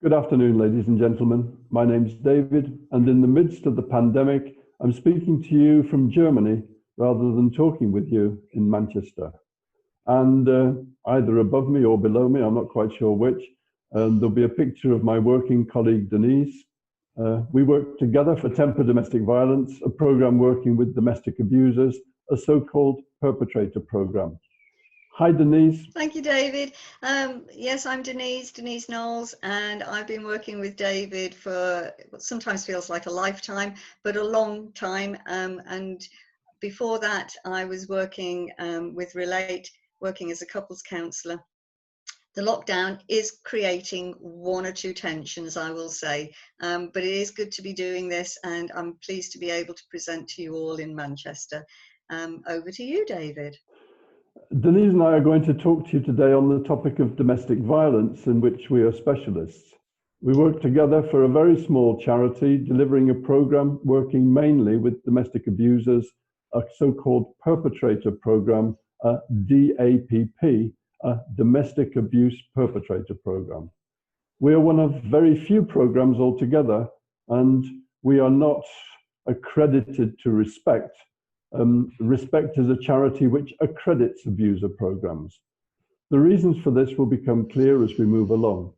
Good afternoon, ladies and gentlemen. My name's David, and in the midst of the pandemic, I'm speaking to you from Germany rather than talking with you in Manchester. And either above me or below me, I'm not quite sure which, there'll be a picture of my working colleague, Denise. We work together for Temper Domestic Violence, a program working with domestic abusers, a so-called Perpetrator program. Hi, Denise. Thank you, David. Yes, I'm Denise Knowles, and I've been working with David for what sometimes feels like a lifetime, but a long time. And before that, I was working with Relate, working as a couples counsellor. The lockdown is creating one or two tensions, I will say, but it is good to be doing this, and I'm pleased to be able to present to you all in Manchester. Over to you, David. Denise and I are going to talk to you today on the topic of domestic violence, in which we are specialists. We work together for a very small charity, delivering a program working mainly with domestic abusers, a so-called Perpetrator program, a DAPP, a Domestic Abuse Perpetrator program. We are one of very few programs altogether, and we are not accredited to Respect. Respect is a charity which accredits abuser programs. The reasons for this will become clear as we move along.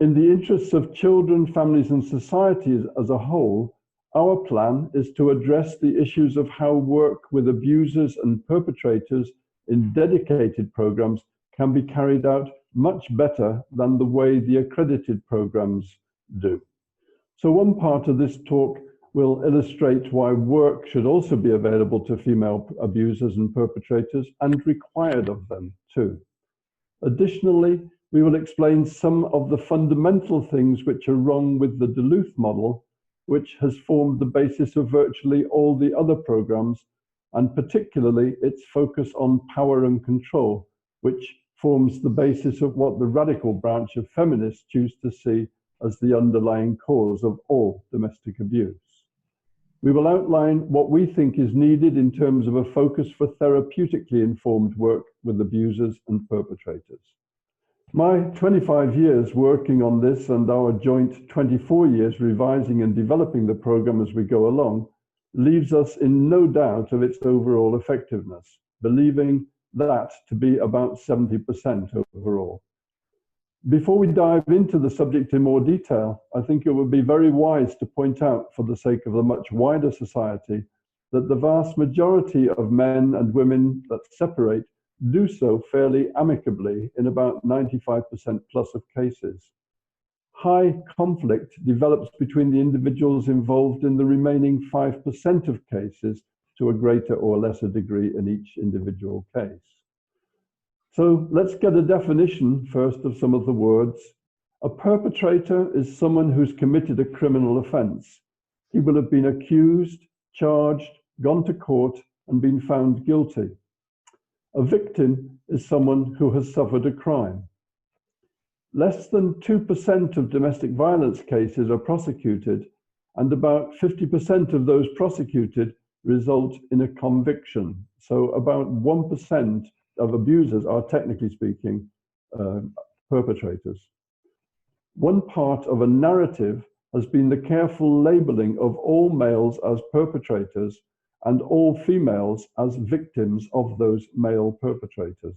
In the interests of children, families, and society as a whole, our plan is to address the issues of how work with abusers and perpetrators in dedicated programs can be carried out much better than the way the accredited programs do. So one part of this talk will illustrate why work should also be available to female abusers and perpetrators, and required of them too. Additionally, we will explain some of the fundamental things which are wrong with the Duluth model, which has formed the basis of virtually all the other programs, and particularly its focus on power and control, which forms the basis of what the radical branch of feminists choose to see as the underlying cause of all domestic abuse. We will outline what we think is needed in terms of a focus for therapeutically informed work with abusers and perpetrators. My 25 years working on this, and our joint 24 years revising and developing the program as we go along, leaves us in no doubt of its overall effectiveness, believing that to be about 70% overall. Before we dive into the subject in more detail, I think it would be very wise to point out, for the sake of a much wider society, that the vast majority of men and women that separate do so fairly amicably in about 95% plus of cases. High conflict develops between the individuals involved in the remaining 5% of cases to a greater or lesser degree in each individual case. So let's get a definition first of some of the words. A perpetrator is someone who's committed a criminal offense. He will have been accused, charged, gone to court, and been found guilty. A victim is someone who has suffered a crime. Less than 2% of domestic violence cases are prosecuted, and about 50% of those prosecuted result in a conviction. So about 1% of abusers are, technically speaking, perpetrators. One part of a narrative has been the careful labeling of all males as perpetrators and all females as victims of those male perpetrators.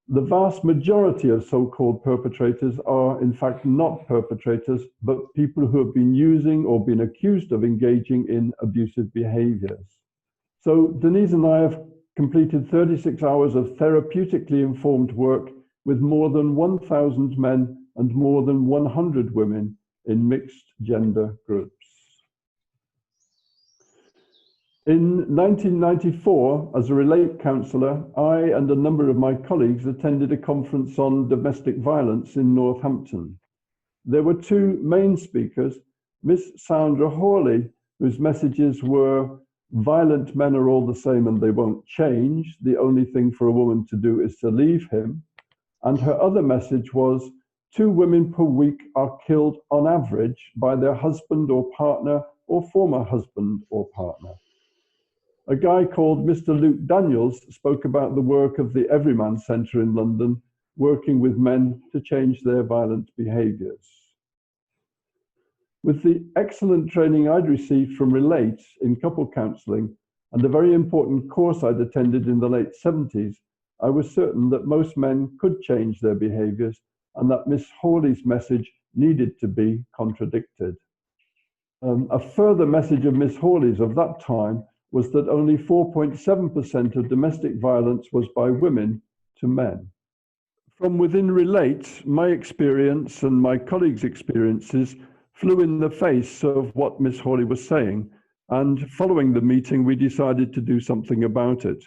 The vast majority of so-called perpetrators are in fact not perpetrators, but people who have been using or been accused of engaging in abusive behaviors. So Denise and I have completed 36 hours of therapeutically informed work with more than 1,000 men and more than 100 women in mixed gender groups. In 1994, as a Relate counsellor, I and a number of my colleagues attended a conference on domestic violence in Northampton. There were two main speakers, Miss Sandra Hawley, whose messages were, "Violent men are all the same and they won't change. The only thing for a woman to do is to leave him." And her other message was, 2 women per week are killed on average by their husband or partner or former husband or partner. A guy called Mr. Luke Daniels spoke about the work of the Everyman Centre in London, working with men to change their violent behaviors. With the excellent training I'd received from Relate in couple counseling and a very important course I'd attended in the late 70s, I was certain that most men could change their behaviors and that Miss Hawley's message needed to be contradicted. A further message of Miss Hawley's of that time was that only 4.7% of domestic violence was by women to men. From within Relate, my experience and my colleagues' experiences flew in the face of what Miss Hawley was saying, and following the meeting, we decided to do something about it.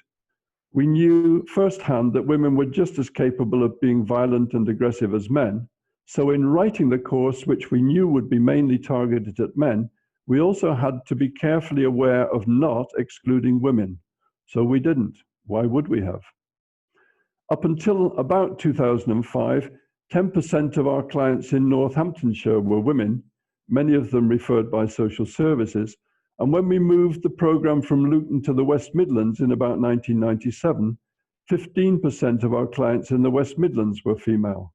We knew firsthand that women were just as capable of being violent and aggressive as men, so in writing the course, which we knew would be mainly targeted at men, we also had to be carefully aware of not excluding women. So we didn't. Why would we have? Up until about 2005, 10% of our clients in Northamptonshire were women, many of them referred by social services. And when we moved the programme from Luton to the West Midlands in about 1997, 15% of our clients in the West Midlands were female.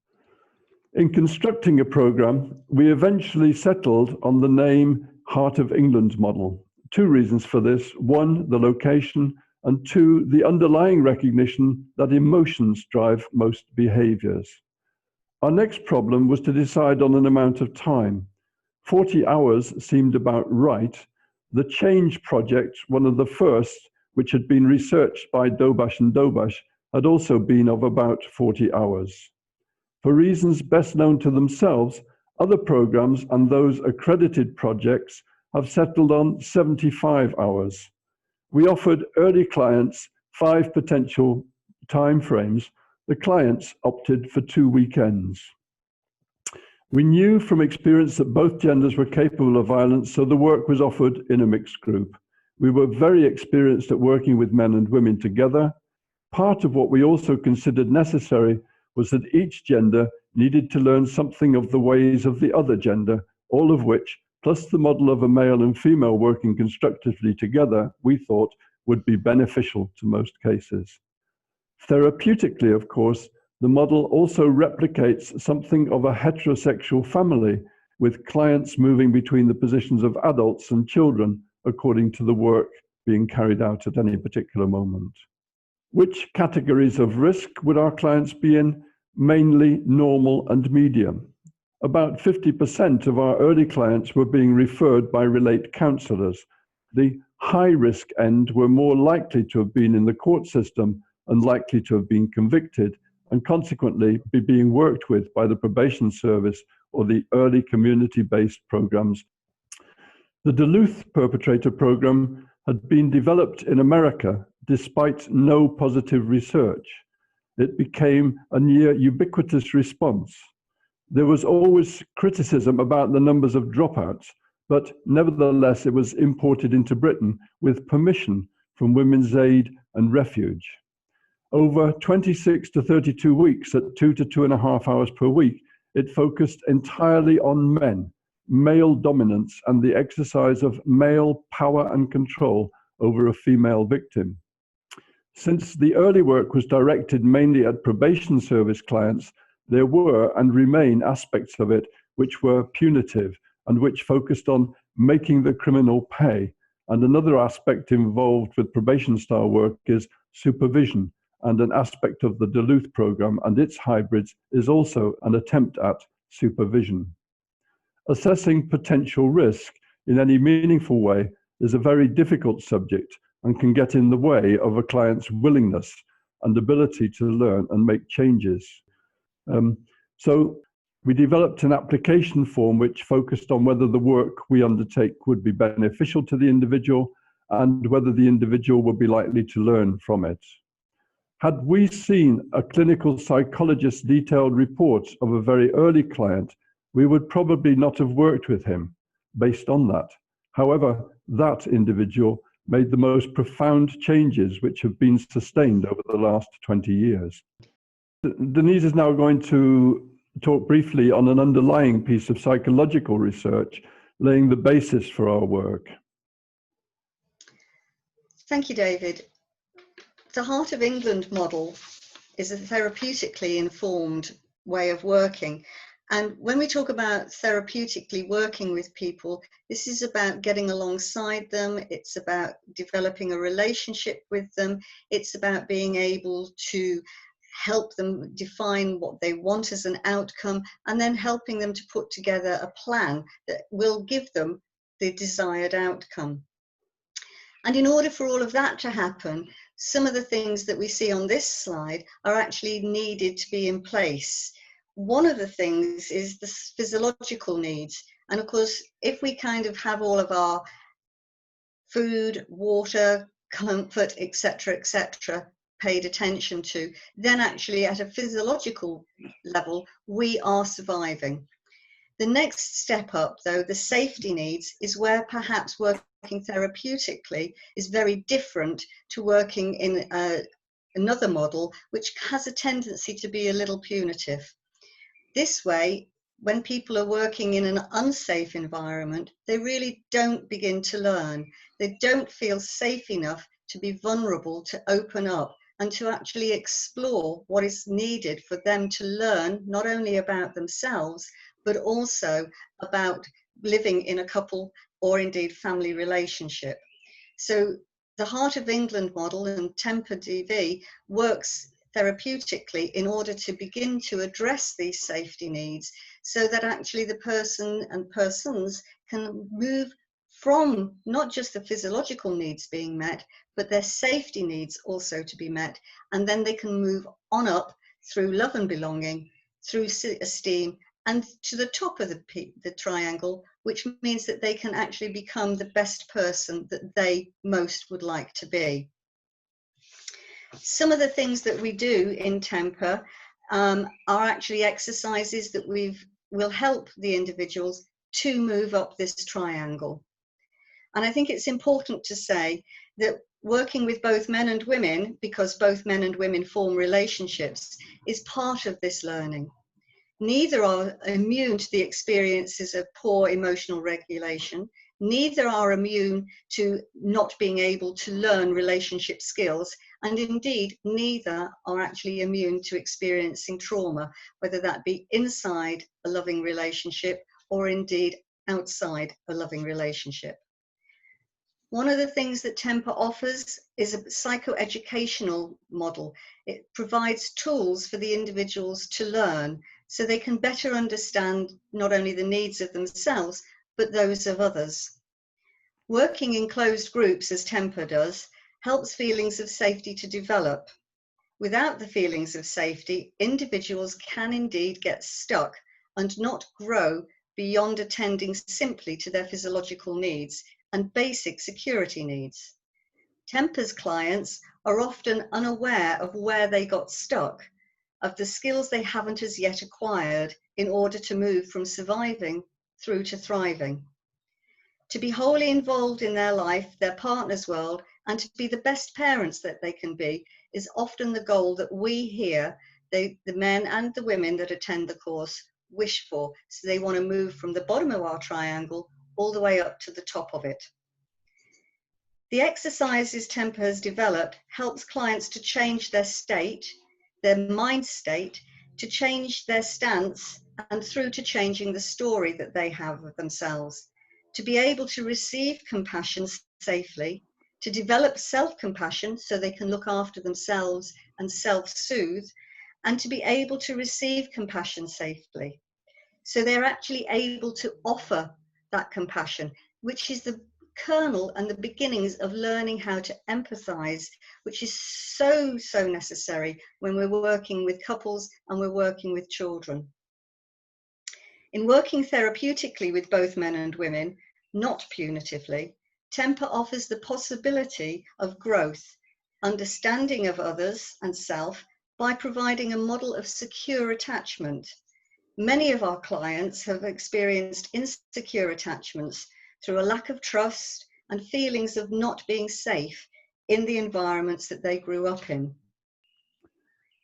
In constructing a programme, we eventually settled on the name Heart of England model. Two reasons for this: one, the location, and two, the underlying recognition that emotions drive most behaviours. Our next problem was to decide on an amount of time. 40 hours seemed about right. The Change project, one of the first, which had been researched by Dobash and Dobash, had also been of about 40 hours. For reasons best known to themselves, other programs and those accredited projects have settled on 75 hours. We offered early clients 5 potential timeframes. The clients opted for 2 weekends. We knew from experience that both genders were capable of violence, so the work was offered in a mixed group. We were very experienced at working with men and women together. Part of what we also considered necessary was that each gender needed to learn something of the ways of the other gender, all of which, plus the model of a male and female working constructively together, we thought would be beneficial to most cases. Therapeutically, of course, the model also replicates something of a heterosexual family, with clients moving between the positions of adults and children according to the work being carried out at any particular moment. Which categories of risk would our clients be in? Mainly normal and medium. About 50% of our early clients were being referred by Relate counsellors. The high risk end were more likely to have been in the court system and likely to have been convicted, and consequently be being worked with by the probation service or the early community-based programs. The Duluth Perpetrator program had been developed in America despite no positive research. It became a near ubiquitous response. There was always criticism about the numbers of dropouts, but nevertheless it was imported into Britain with permission from Women's Aid and Refuge. Over 26 to 32 weeks at 2 to 2.5 hours per week, it focused entirely on men, male dominance, and the exercise of male power and control over a female victim. Since the early work was directed mainly at probation service clients, there were and remain aspects of it which were punitive and which focused on making the criminal pay. And another aspect involved with probation style work is supervision, and an aspect of the Duluth program and its hybrids is also an attempt at supervision. Assessing potential risk in any meaningful way is a very difficult subject and can get in the way of a client's willingness and ability to learn and make changes. So we developed an application form which focused on whether the work we undertake would be beneficial to the individual and whether the individual would be likely to learn from it. Had we seen a clinical psychologist's detailed report of a very early client, we would probably not have worked with him based on that. However, that individual made the most profound changes which have been sustained over the last 20 years. Denise is now going to talk briefly on an underlying piece of psychological research, laying the basis for our work. Thank you, David. The Heart of England model is a therapeutically informed way of working. And when we talk about therapeutically working with people, this is about getting alongside them. It's about developing a relationship with them. It's about being able to help them define what they want as an outcome, and then helping them to put together a plan that will give them the desired outcome. And in order for all of that to happen, some of the things that we see on this slide are actually needed to be in place. One of the things is the physiological needs. And of course, if we kind of have all of our food, water, comfort, etc., paid attention to, then actually at a physiological level, we are surviving. The next step up, though, the safety needs, is where perhaps working therapeutically is very different to working in another model, which has a tendency to be a little punitive. This way, when people are working in an unsafe environment, they really don't begin to learn. They don't feel safe enough to be vulnerable, to open up, and to actually explore what is needed for them to learn not only about themselves, but also about living in a couple or indeed family relationship. So the Heart of England model and Temper DV works therapeutically in order to begin to address these safety needs, so that actually the person and persons can move from not just the physiological needs being met, but their safety needs also to be met. And then they can move on up through love and belonging, through esteem, and to the top of the triangle, which means that they can actually become the best person that they most would like to be. Some of the things that we do in Temper are actually exercises that will help the individuals to move up this triangle. And I think it's important to say that working with both men and women, because both men and women form relationships, is part of this learning. Neither are immune to the experiences of poor emotional regulation. Neither are immune to not being able to learn relationship skills. And indeed, neither are actually immune to experiencing trauma, whether that be inside a loving relationship or indeed outside a loving relationship. One of the things that Temper offers is a psychoeducational model. It provides tools for the individuals to learn so they can better understand not only the needs of themselves, but those of others. Working in closed groups, as Temper does, helps feelings of safety to develop. Without the feelings of safety, individuals can indeed get stuck and not grow beyond attending simply to their physiological needs and basic security needs. Temper's clients are often unaware of where they got stuck, of the skills they haven't as yet acquired in order to move from surviving through to thriving. To be wholly involved in their life, their partner's world, and to be the best parents that they can be is often the goal that we here, the men and the women that attend the course, wish for. So they want to move from the bottom of our triangle all the way up to the top of it. The exercises Temper has developed helps clients to change their state, their mind state, to change their stance, and through to changing the story that they have of themselves, to be able to receive compassion safely, to develop self-compassion so they can look after themselves and self-soothe, and to be able to receive compassion safely. So they're actually able to offer that compassion, which is the kernel and the beginnings of learning how to empathize, which is so necessary when we're working with couples and we're working with children. In working therapeutically with both men and women, not punitively, Temper offers the possibility of growth, understanding of others and self by providing a model of secure attachment. Many of our clients have experienced insecure attachments through a lack of trust and feelings of not being safe in the environments that they grew up in.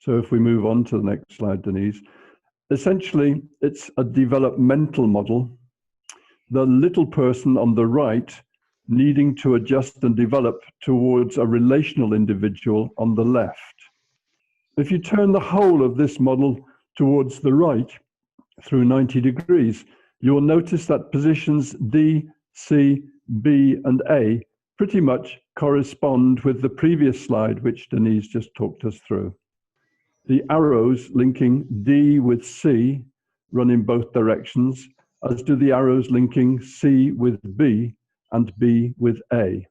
So if we move on to the next slide, Denise, essentially it's a developmental model. The little person on the right needing to adjust and develop towards a relational individual on the left. If you turn the whole of this model towards the right through 90 degrees, you will notice that positions D, C, B, and A pretty much correspond with the previous slide, which Denise just talked us through. The arrows linking D with C run in both directions, as do the arrows linking C with B and B with A.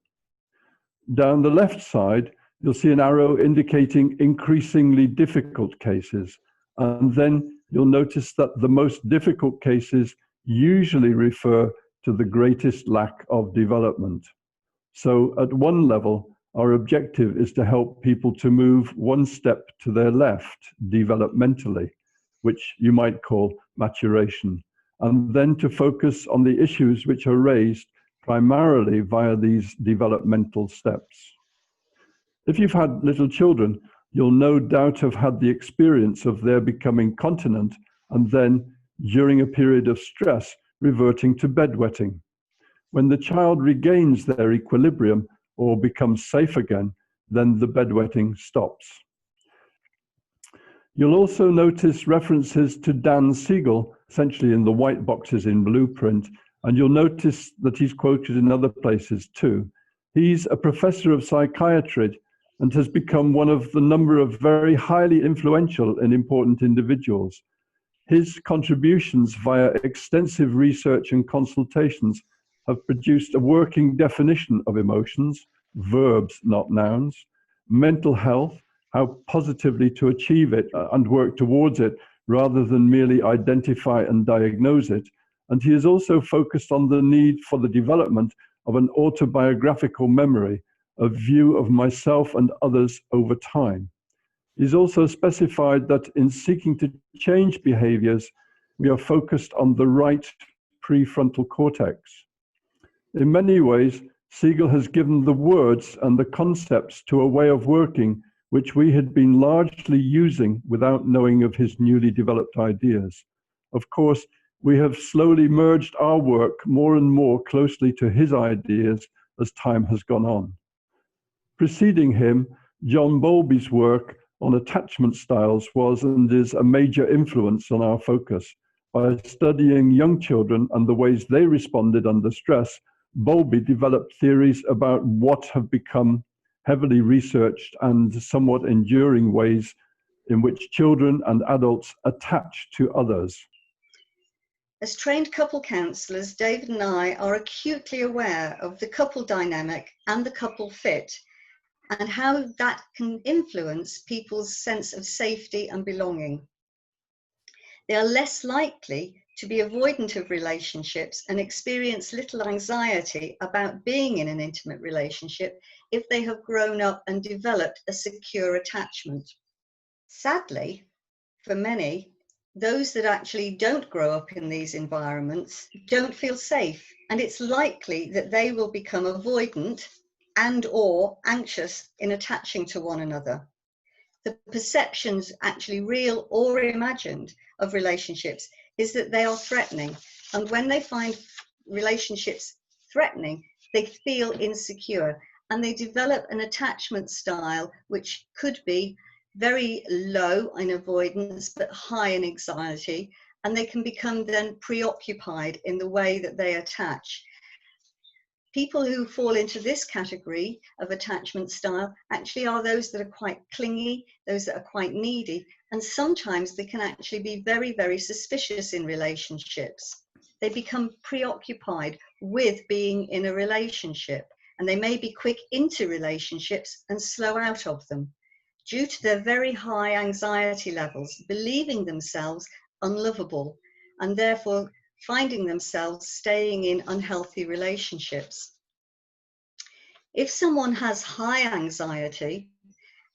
Down the left side, you'll see an arrow indicating increasingly difficult cases, and then you'll notice that the most difficult cases usually refer to the greatest lack of development. So at one level, our objective is to help people to move one step to their left developmentally, which you might call maturation, and then to focus on the issues which are raised primarily via these developmental steps. If you've had little children, you'll no doubt have had the experience of their becoming continent and then, during a period of stress, reverting to bedwetting. When the child regains their equilibrium or becomes safe again, then the bedwetting stops. You'll also notice references to Dan Siegel, essentially in the white boxes in Blueprint, and you'll notice that he's quoted in other places too. He's a professor of psychiatry and has become one of the number of very highly influential and important individuals. His contributions via extensive research and consultations have produced a working definition of emotions, verbs, not nouns, mental health, how positively to achieve it and work towards it rather than merely identify and diagnose it. And he has also focused on the need for the development of an autobiographical memory, a view of myself and others over time. He's also specified that in seeking to change behaviors, we are focused on the right prefrontal cortex. In many ways, Siegel has given the words and the concepts to a way of working which we had been largely using without knowing of his newly developed ideas. Of course, we have slowly merged our work more and more closely to his ideas as time has gone on. Preceding him, John Bowlby's work on attachment styles was and is a major influence on our focus. By studying young children and the ways they responded under stress, Bowlby developed theories about what have become heavily researched and somewhat enduring ways in which children and adults attach to others. As trained couple counsellors, David and I are acutely aware of the couple dynamic and the couple fit, and how that can influence people's sense of safety and belonging. They are less likely to be avoidant of relationships and experience little anxiety about being in an intimate relationship if they have grown up and developed a secure attachment. Sadly, for many, those that actually don't grow up in these environments don't feel safe, and it's likely that they will become avoidant and or anxious in attaching to one another. The perceptions, actually real or imagined, of relationships is that they are threatening, and when they find relationships threatening, they feel insecure and they develop an attachment style which could be very low in avoidance but high in anxiety, and they can become then preoccupied in the way that they attach. People who fall into this category of attachment style actually are those that are quite clingy, those that are quite needy, and sometimes they can actually be very, very suspicious in relationships. They become preoccupied with being in a relationship, and they may be quick into relationships and slow out of them due to their very high anxiety levels, believing themselves unlovable, and therefore finding themselves staying in unhealthy relationships. If someone has high anxiety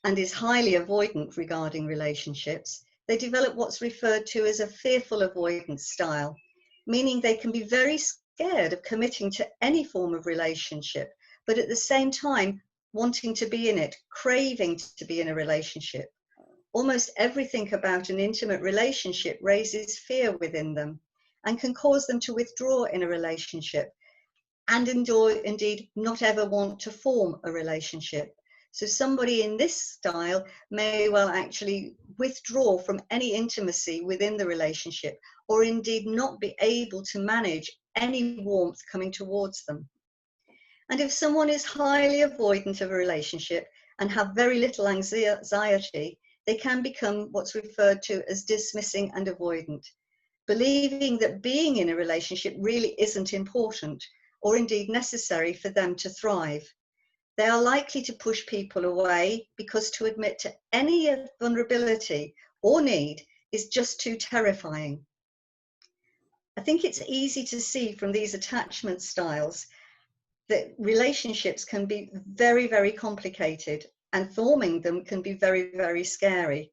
and is highly avoidant regarding relationships, they develop what's referred to as a fearful avoidance style, meaning they can be very scared of committing to any form of relationship, but at the same time wanting to be in it, craving to be in a relationship. Almost everything about an intimate relationship raises fear within them and can cause them to withdraw in a relationship and indeed not ever want to form a relationship. So somebody in this style may well actually withdraw from any intimacy within the relationship, or indeed not be able to manage any warmth coming towards them. And if someone is highly avoidant of a relationship and have very little anxiety, they can become what's referred to as dismissing and avoidant, believing that being in a relationship really isn't important or indeed necessary for them to thrive. They are likely to push people away because to admit to any vulnerability or need is just too terrifying. I think it's easy to see from these attachment styles that relationships can be very, very complicated, and forming them can be very, very scary.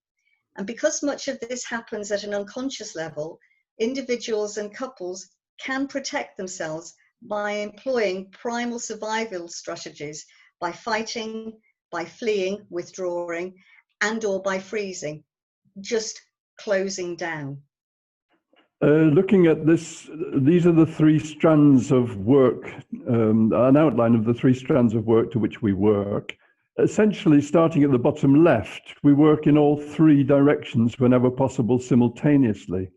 And because much of this happens at an unconscious level, individuals and couples can protect themselves by employing primal survival strategies, by fighting, by fleeing, withdrawing, and or by freezing, just closing down. Looking at this, these are the three strands of work, an outline of the three strands of work to which we work. Essentially, starting at the bottom left, we work in all three directions whenever possible simultaneously.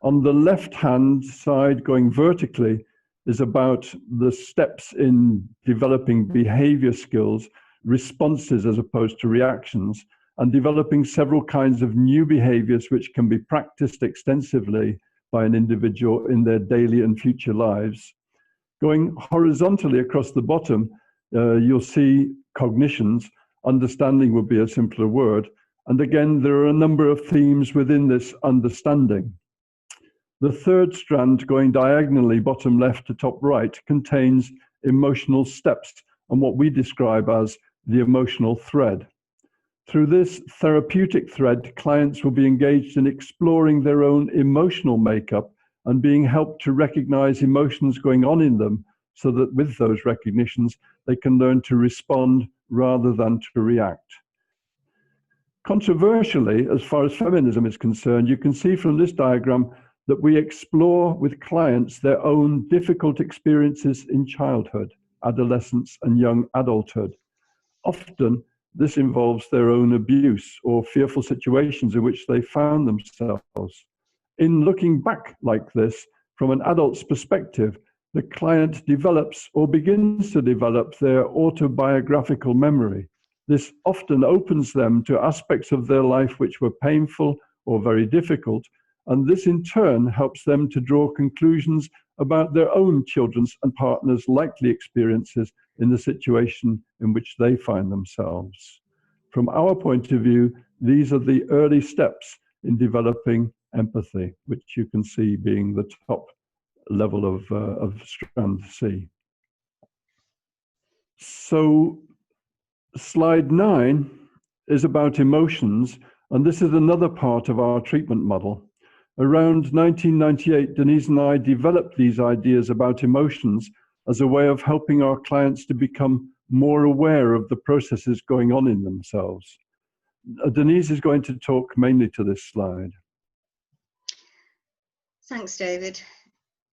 On the left-hand side, going vertically, is about the steps in developing behavior skills, responses as opposed to reactions, and developing several kinds of new behaviors which can be practiced extensively by an individual in their daily and future lives. Going horizontally across the bottom, you'll see cognitions. Understanding would be a simpler word. And again, there are a number of themes within this understanding. The third strand, going diagonally bottom left to top right, contains emotional steps and what we describe as the emotional thread. Through this therapeutic thread, clients will be engaged in exploring their own emotional makeup and being helped to recognize emotions going on in them, so that with those recognitions, they can learn to respond rather than to react. Controversially, as far as feminism is concerned, you can see from this diagram that we explore with clients their own difficult experiences in childhood, adolescence, and young adulthood. Often, this involves their own abuse or fearful situations in which they found themselves. In looking back like this, from an adult's perspective, the client develops or begins to develop their autobiographical memory. This often opens them to aspects of their life which were painful or very difficult, and this in turn helps them to draw conclusions about their own children's and partners' likely experiences in the situation in which they find themselves. From our point of view, these are the early steps in developing empathy, which you can see being the top level of strand C. So slide 9 is about emotions, and this is another part of our treatment model. Around 1998, Denise and I developed these ideas about emotions as a way of helping our clients to become more aware of the processes going on in themselves. Denise is going to talk mainly to this slide. Thanks, David.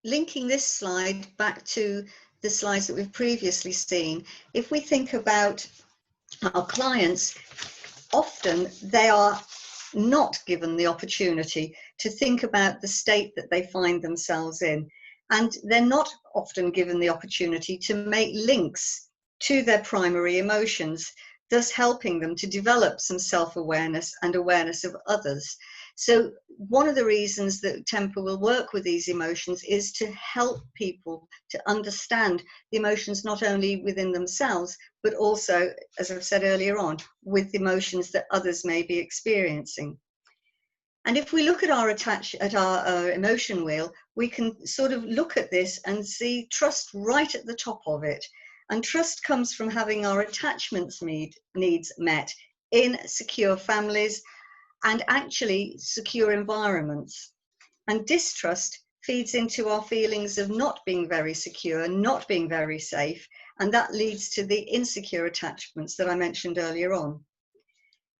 Linking this slide back to the slides that we've previously seen, if we think about our clients, often they are not given the opportunity to think about the state that they find themselves in. And they're not often given the opportunity to make links to their primary emotions, thus helping them to develop some self-awareness and awareness of others. So one of the reasons that Temper will work with these emotions is to help people to understand the emotions not only within themselves, but also, as I've said earlier on, with the emotions that others may be experiencing. And if we look at our emotion wheel, we can sort of look at this and see trust right at the top of it. And trust comes from having our attachments needs met in secure families and actually secure environments. And distrust feeds into our feelings of not being very secure, not being very safe, and that leads to the insecure attachments that I mentioned earlier on.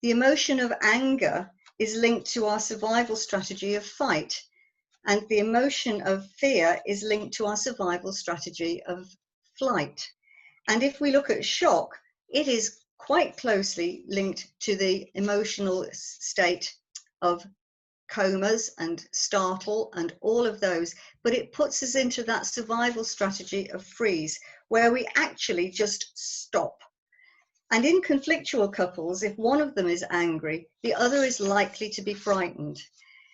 The emotion of anger is linked to our survival strategy of fight, and the emotion of fear is linked to our survival strategy of flight. And if we look at shock, it is quite closely linked to the emotional state of comas and startle and all of those, but it puts us into that survival strategy of freeze, where we actually just stop. And in conflictual couples, if one of them is angry, the other is likely to be frightened,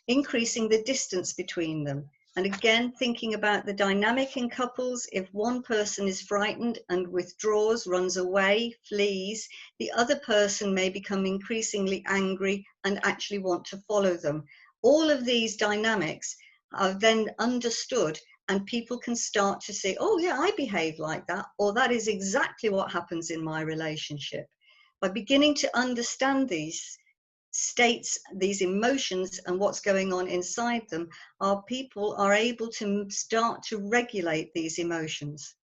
increasing the distance between them. And again, thinking about the dynamic in couples, if one person is frightened and withdraws, runs away, flees, the other person may become increasingly angry and actually want to follow them. All of these dynamics are then understood, and people can start to say, oh yeah, I behave like that, or that is exactly what happens in my relationship. By beginning to understand these states, these emotions, and what's going on inside them, our people are able to start to regulate these emotions.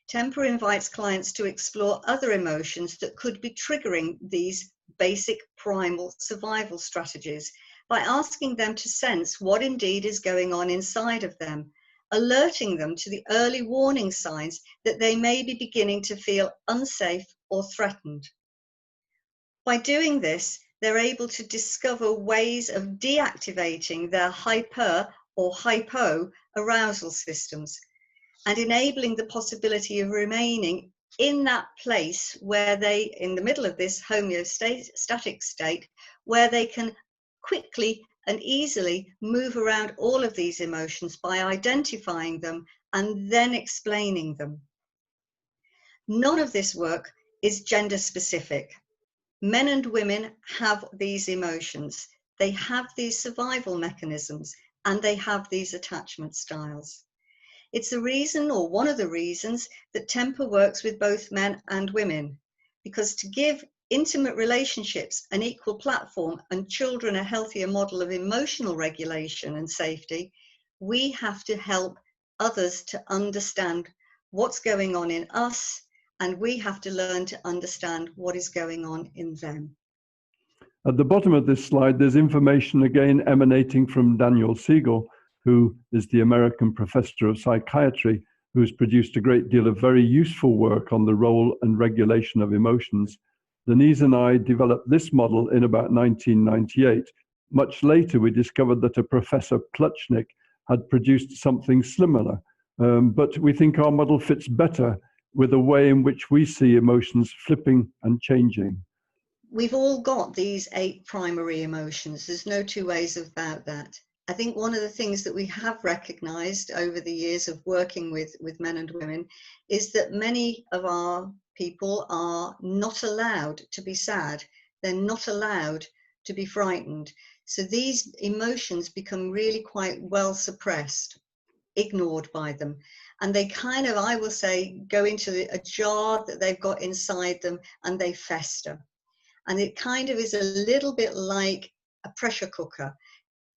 Temper invites clients to explore other emotions that could be triggering these basic primal survival strategies by asking them to sense what indeed is going on inside of them, alerting them to the early warning signs that they may be beginning to feel unsafe or threatened. By doing this, they're able to discover ways of deactivating their hyper or hypo arousal systems and enabling the possibility of remaining in that place where they, in the middle of this homeostatic state, where they can quickly and easily move around all of these emotions by identifying them and then explaining them. None of this work is gender specific. Men and women have these emotions. They have these survival mechanisms, and they have these attachment styles. It's the reason, or one of the reasons, that temper works with both men and women, because to give intimate relationships an equal platform and children a healthier model of emotional regulation and safety, we have to help others to understand what's going on in us, and we have to learn to understand what is going on in them. At the bottom of this slide, there's information again emanating from Daniel Siegel, who is the American professor of psychiatry, who's produced a great deal of very useful work on the role and regulation of emotions. Denise and I developed this model in about 1998. Much later, we discovered that a Professor Plutchnik had produced something similar, but we think our model fits better with the way in which we see emotions flipping and changing. We've all got these 8 primary emotions. There's no two ways about that. I think one of the things that we have recognized over the years of working with men and women is that many of our people are not allowed to be sad. They're not allowed to be frightened. So these emotions become really quite well suppressed, ignored by them. And they kind of, I will say, go into a jar that they've got inside them, and they fester. And it kind of is a little bit like a pressure cooker.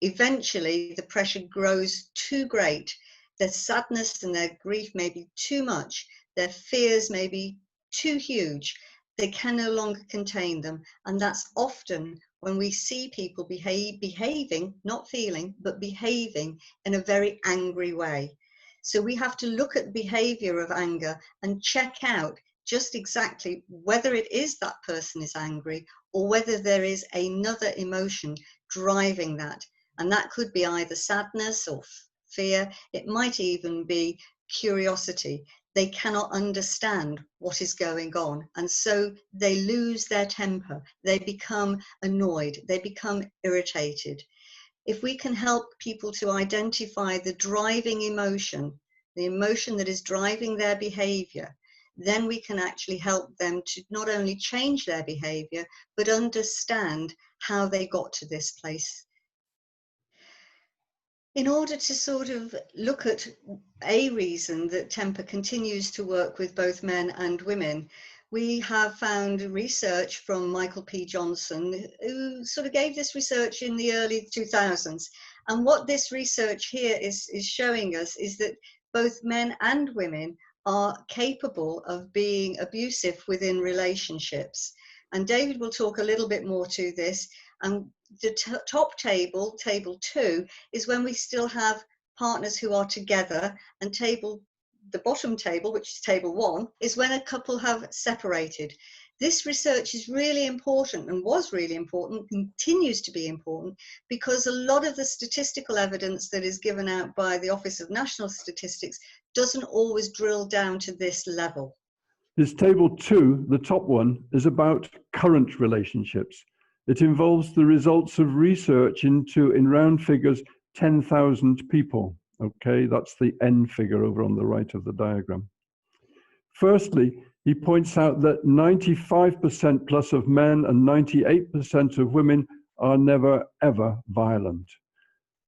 Eventually, the pressure grows too great. Their sadness and their grief may be too much. Their fears may be too huge. They can no longer contain them. And that's often when we see people behaving, not feeling, but behaving in a very angry way. So we have to look at the behavior of anger and check out just exactly whether it is that person is angry or whether there is another emotion driving that. And that could be either sadness or fear. It might even be curiosity. They cannot understand what is going on. And so they lose their temper. They become annoyed. They become irritated. If we can help people to identify the driving emotion, the emotion that is driving their behavior, then we can actually help them to not only change their behavior, but understand how they got to this place. In order to sort of look at a reason that temper continues to work with both men and women, we have found research from Michael P. Johnson, who sort of gave this research in the early 2000s. And what this research here is showing us is that both men and women are capable of being abusive within relationships. And David will talk a little bit more to this. And the top table, table 2, is when we still have partners who are together, and the bottom table, which is table 1, is when a couple have separated. This research is really important and was really important, continues to be important, because a lot of the statistical evidence that is given out by the Office of National Statistics doesn't always drill down to this level. This table 2, the top one, is about current relationships. It involves the results of research into, in round figures, 10,000 people. Okay, that's the N figure over on the right of the diagram. Firstly, he points out that 95% plus of men and 98% of women are never, ever violent.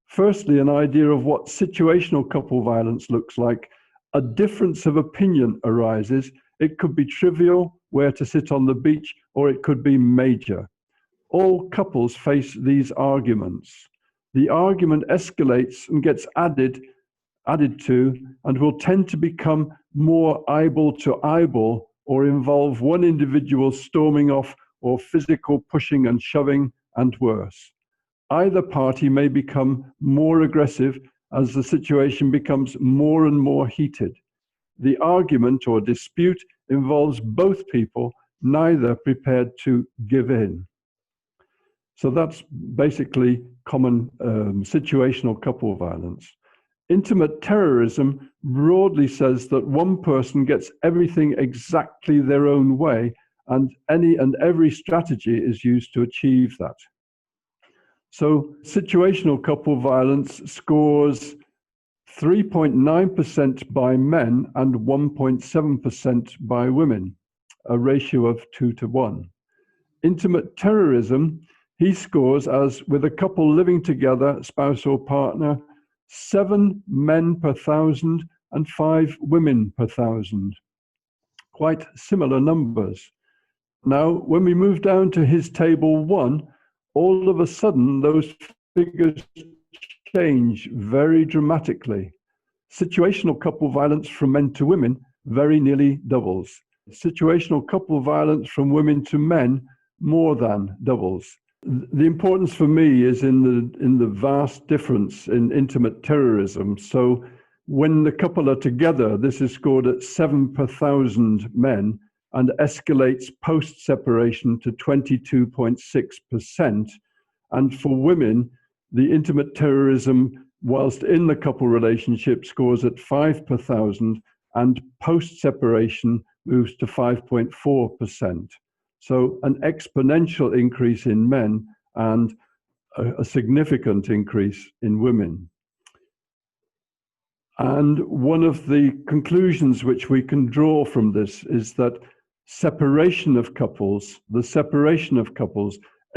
Firstly, an idea of what situational couple violence looks like. A difference of opinion arises. It could be trivial, where to sit on the beach, or it could be major. All couples face these arguments. The argument escalates and gets added to, and will tend to become more eyeball to eyeball, or involve one individual storming off, or physical pushing and shoving, and worse. Either party may become more aggressive as the situation becomes more and more heated. The argument or dispute involves both people, neither prepared to give in. So that's basically common situational couple violence. Intimate terrorism broadly says that one person gets everything exactly their own way, and any and every strategy is used to achieve that. So situational couple violence scores 3.9% by men and 1.7% by women, a ratio of 2 to 1. Intimate terrorism, he scores as, with a couple living together, spouse or partner, 7 men per 1,000 and 5 women per 1,000. Quite similar numbers. Now, when we move down to his table 1, all of a sudden those figures change very dramatically. Situational couple violence from men to women very nearly doubles. Situational couple violence from women to men more than doubles. The importance for me is in the vast difference in intimate terrorism. So when the couple are together, this is scored at 7 per 1,000 men and escalates post-separation to 22.6%. And for women, the intimate terrorism, whilst in the couple relationship, scores at 5 per 1,000, and post-separation moves to 5.4%. So an exponential increase in men and a significant increase in women. And one of the conclusions which we can draw from this is that the separation of couples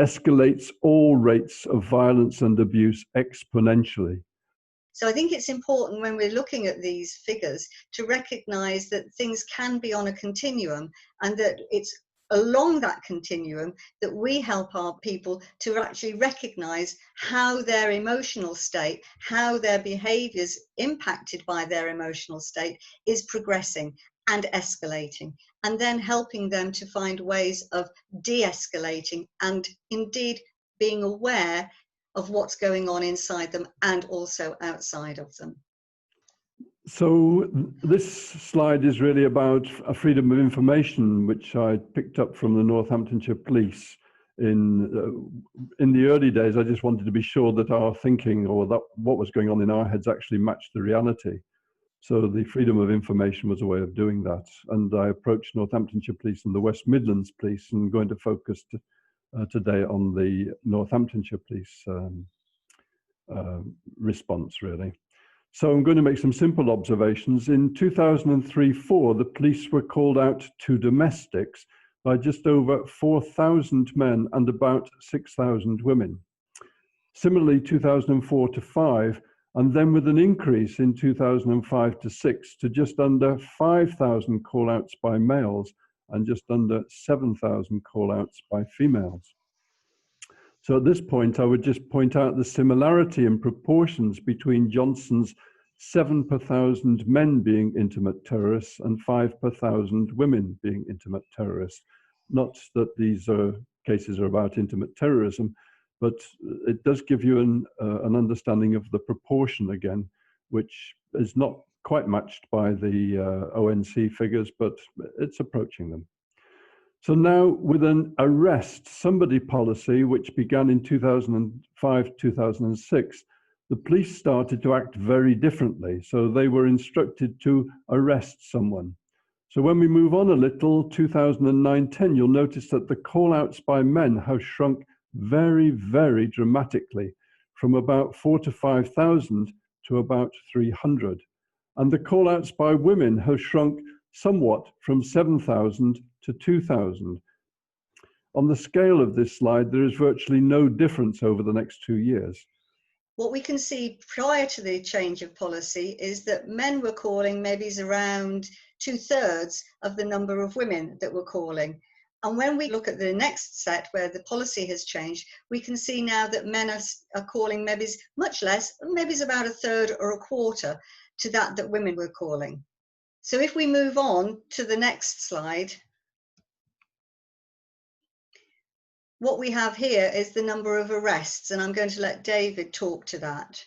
escalates all rates of violence and abuse exponentially. So I think it's important when we're looking at these figures to recognize that things can be on a continuum, and that it's along that continuum that we help our people to actually recognize how their emotional state, how their behaviors impacted by their emotional state is progressing and escalating, and then helping them to find ways of de-escalating and indeed being aware of what's going on inside them and also outside of them. So this slide is really about a freedom of information, which I picked up from the Northamptonshire Police. In the early days, I just wanted to be sure that our thinking, or that what was going on in our heads, actually matched the reality. So the freedom of information was a way of doing that. And I approached Northamptonshire Police and the West Midlands Police, and I'm going to focus today on the Northamptonshire Police response, really. So I'm going to make some simple observations. In 2003-04, the police were called out to domestics by just over 4,000 men and about 6,000 women. Similarly, 2004-05, and then with an increase in 2005-06 to just under 5,000 call-outs by males and just under 7,000 call-outs by females. So at this point, I would just point out the similarity in proportions between Johnson's 7 per 1,000 men being intimate terrorists and 5 per 1,000 women being intimate terrorists. Not that these cases are about intimate terrorism, but it does give you an understanding of the proportion again, which is not quite matched by the ONC figures, but it's approaching them. So now with an arrest somebody policy, which began in 2005, 2006, the police started to act very differently. So they were instructed to arrest someone. So when we move on a little, 2009-10, you'll notice that the call-outs by men have shrunk very, very dramatically, from about 4,000 to 5,000 to about 300. And the call-outs by women have shrunk somewhat from 7,000 to 2,000. On the scale of this slide, there is virtually no difference over the next 2 years. What we can see prior to the change of policy is that men were calling maybe around 2/3 of the number of women that were calling. And when we look at the next set where the policy has changed, we can see now that men are calling maybe much less, maybe about 1/3 or 1/4 to that women were calling. So if we move on to the next slide, what we have here is the number of arrests, and I'm going to let David talk to that.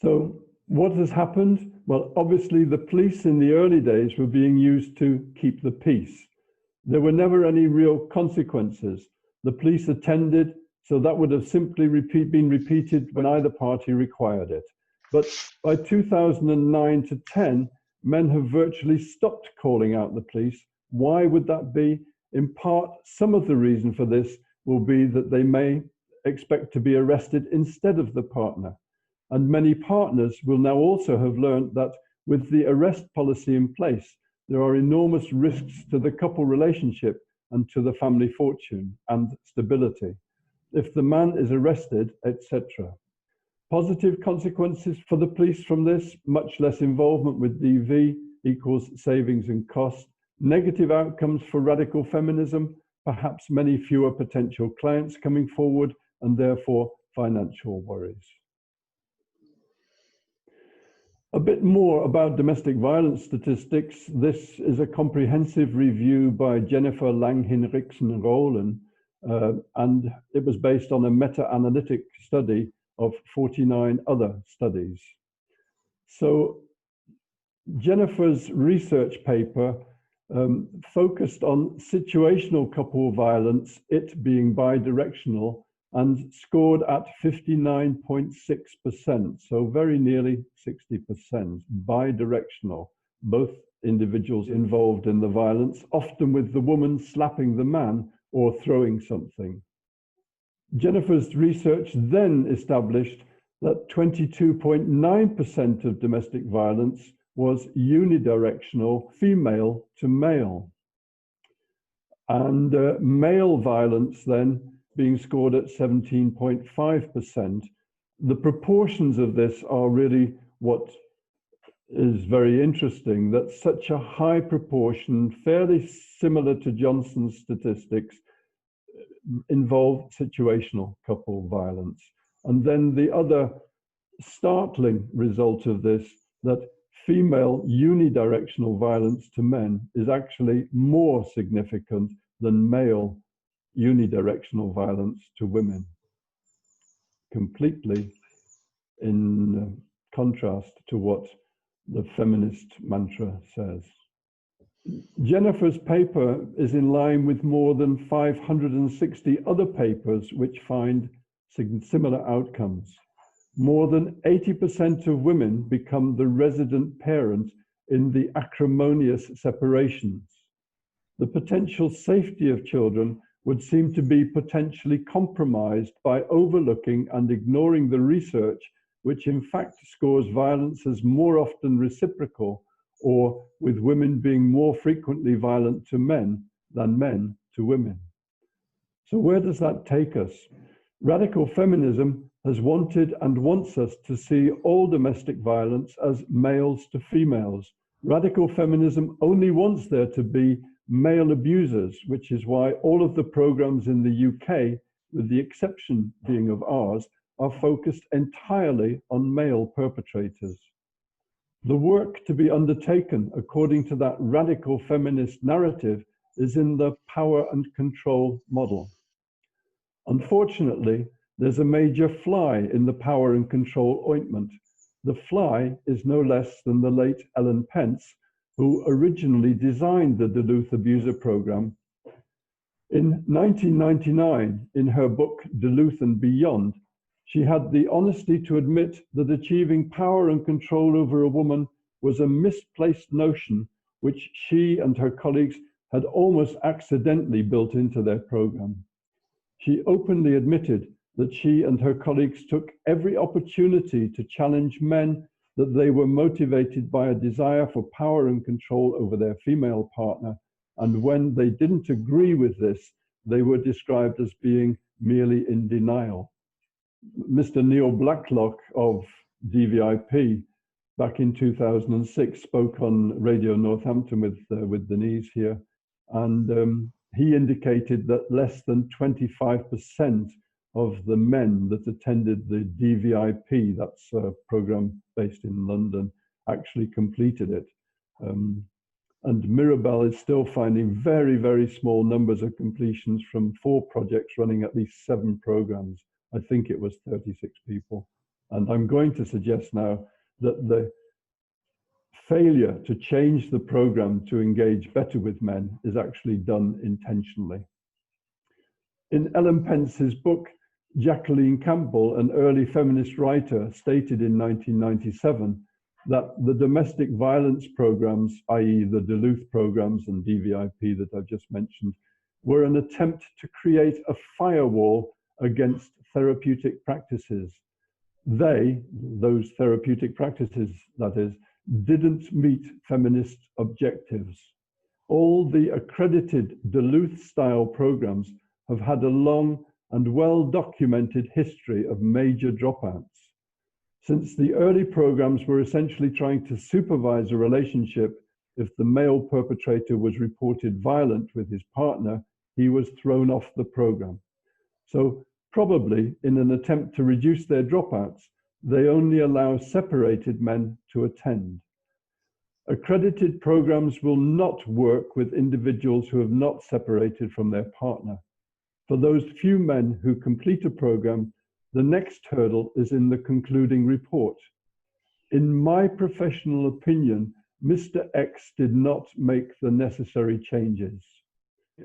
So what has happened? Well, obviously the police in the early days were being used to keep the peace. There were never any real consequences. The police attended, so that would have simply been repeated when either party required it. But by 2009 to 10, men have virtually stopped calling out the police. Why would that be? In part, some of the reason for this will be that they may expect to be arrested instead of the partner. And many partners will now also have learned that with the arrest policy in place, there are enormous risks to the couple relationship and to the family fortune and stability if the man is arrested, etc. Positive consequences for the police from this: much less involvement with DV equals savings and cost. Negative outcomes for radical feminism, perhaps many fewer potential clients coming forward, and therefore financial worries. A bit more about domestic violence statistics. This is a comprehensive review by Jennifer Lang-Hinrichsen-Rohlen, and it was based on a meta-analytic study of 49 other studies. So Jennifer's research paper focused on situational couple violence, it being bi-directional, and scored at 59.6%, so very nearly 60%, bi-directional, both individuals involved in the violence, often with the woman slapping the man or throwing something. Jennifer's research then established that 22.9% of domestic violence was unidirectional, female to male. And male violence then being scored at 17.5%. The proportions of this are really what is very interesting, that such a high proportion, fairly similar to Johnson's statistics, involve situational couple violence. And then the other startling result of this, that female unidirectional violence to men is actually more significant than male unidirectional violence to women, completely in contrast to what the feminist mantra says. Jennifer's paper is in line with more than 560 other papers which find similar outcomes. More than 80% of women become the resident parent in the acrimonious separations. The potential safety of children would seem to be potentially compromised by overlooking and ignoring the research, which in fact scores violence as more often reciprocal, or with women being more frequently violent to men than men to women. So where does that take us? Radical feminism has wanted and wants us to see all domestic violence as males to females. Radical feminism only wants there to be male abusers, which is why all of the programs in the UK, with the exception being of ours, are focused entirely on male perpetrators. The work to be undertaken according to that radical feminist narrative is in the power and control model. Unfortunately, there's a major fly in the power and control ointment. The fly is no less than the late Ellen Pence, who originally designed the Duluth abuser program. In 1999, in her book Duluth and Beyond, she had the honesty to admit that achieving power and control over a woman was a misplaced notion which she and her colleagues had almost accidentally built into their program. She openly admitted that she and her colleagues took every opportunity to challenge men that they were motivated by a desire for power and control over their female partner, and when they didn't agree with this, they were described as being merely in denial. Mr. Neil Blacklock of DVIP back in 2006 spoke on Radio Northampton with Denise here, and he indicated that less than 25% of the men that attended the DVIP, that's a program based in London, actually completed it. And Mirabel is still finding very, very small numbers of completions from 4 projects running at least 7 programs. I think it was 36 people. And I'm going to suggest now that the failure to change the program to engage better with men is actually done intentionally. In Ellen Pence's book, Jacqueline Campbell, an early feminist writer, stated in 1997 that the domestic violence programs, i.e. the Duluth programs and DVIP that I've just mentioned, were an attempt to create a firewall against therapeutic practices. Those therapeutic practices, that is, didn't meet feminist objectives. All the accredited Duluth-style programs have had a long and well-documented history of major dropouts. Since the early programs were essentially trying to supervise a relationship, if the male perpetrator was reported violent with his partner, he was thrown off the program. So probably in an attempt to reduce their dropouts, they only allow separated men to attend. Accredited programs will not work with individuals who have not separated from their partner. For those few men who complete a program, the next hurdle is in the concluding report. In my professional opinion, Mr. X did not make the necessary changes.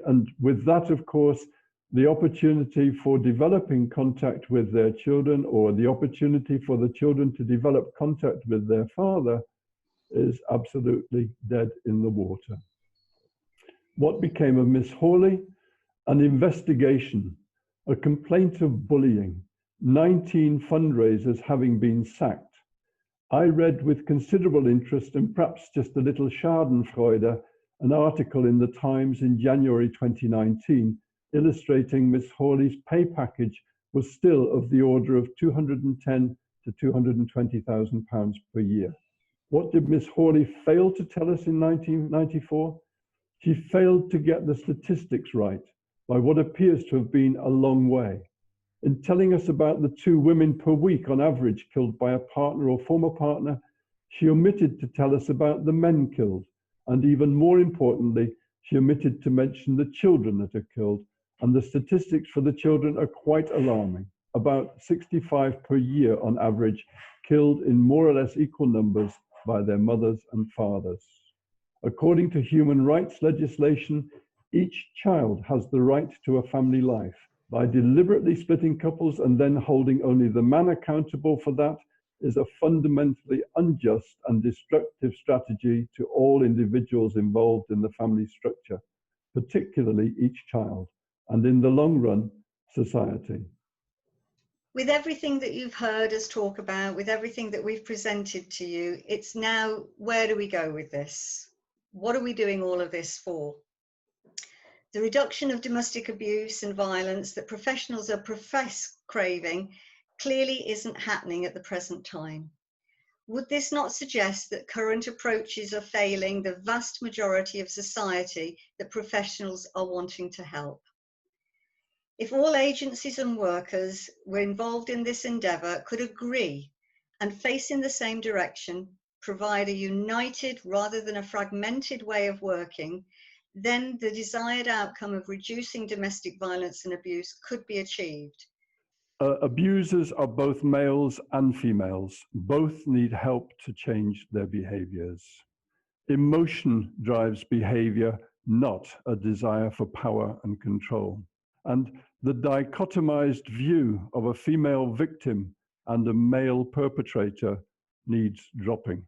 And with that, of course, the opportunity for developing contact with their children, or the opportunity for the children to develop contact with their father, is absolutely dead in the water. What became of Miss Hawley? An investigation, a complaint of bullying, 19 fundraisers having been sacked. I read with considerable interest and perhaps just a little schadenfreude an article in the Times in January 2019 illustrating Miss Hawley's pay package was still of the order of £210,000 to £220,000 per year. What did Miss Hawley fail to tell us in 1994? She failed to get the statistics right by what appears to have been a long way. In telling us about the 2 women per week on average killed by a partner or former partner, she omitted to tell us about the men killed. And even more importantly, she omitted to mention the children that are killed. And the statistics for the children are quite alarming. About 65 per year on average, killed in more or less equal numbers by their mothers and fathers. According to human rights legislation, each child has the right to a family life. By deliberately splitting couples and then holding only the man accountable for that is a fundamentally unjust and destructive strategy to all individuals involved in the family structure, particularly each child, and in the long run, society. With everything that you've heard us talk about, with everything that we've presented to you, it's now, where do we go with this? What are we doing all of this for? The reduction of domestic abuse and violence that professionals are craving clearly isn't happening at the present time. Would this not suggest that current approaches are failing the vast majority of society that professionals are wanting to help? If all agencies and workers were involved in this endeavour could agree and face in the same direction, provide a united rather than a fragmented way of working, then the desired outcome of reducing domestic violence and abuse could be achieved. Abusers are both males and females. Both need help to change their behaviors. Emotion drives behavior, not a desire for power and control. And the dichotomized view of a female victim and a male perpetrator needs dropping.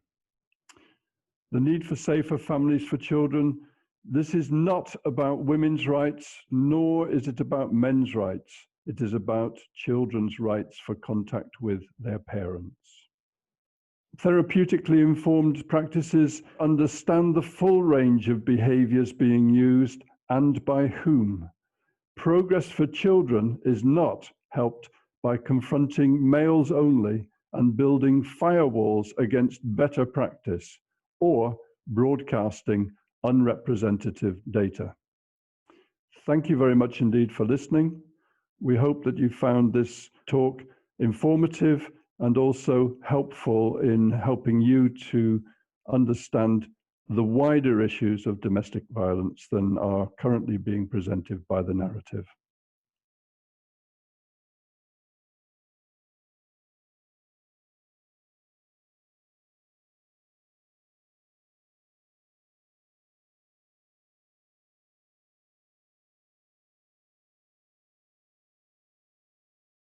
The need for safer families for children. This is not about women's rights, nor is it about men's rights. It is about children's rights for contact with their parents. Therapeutically informed practices understand the full range of behaviors being used and by whom. Progress for children is not helped by confronting males only and building firewalls against better practice or broadcasting unrepresentative data. Thank you very much indeed for listening. We hope that you found this talk informative and also helpful in helping you to understand the wider issues of domestic violence than are currently being presented by the narrative.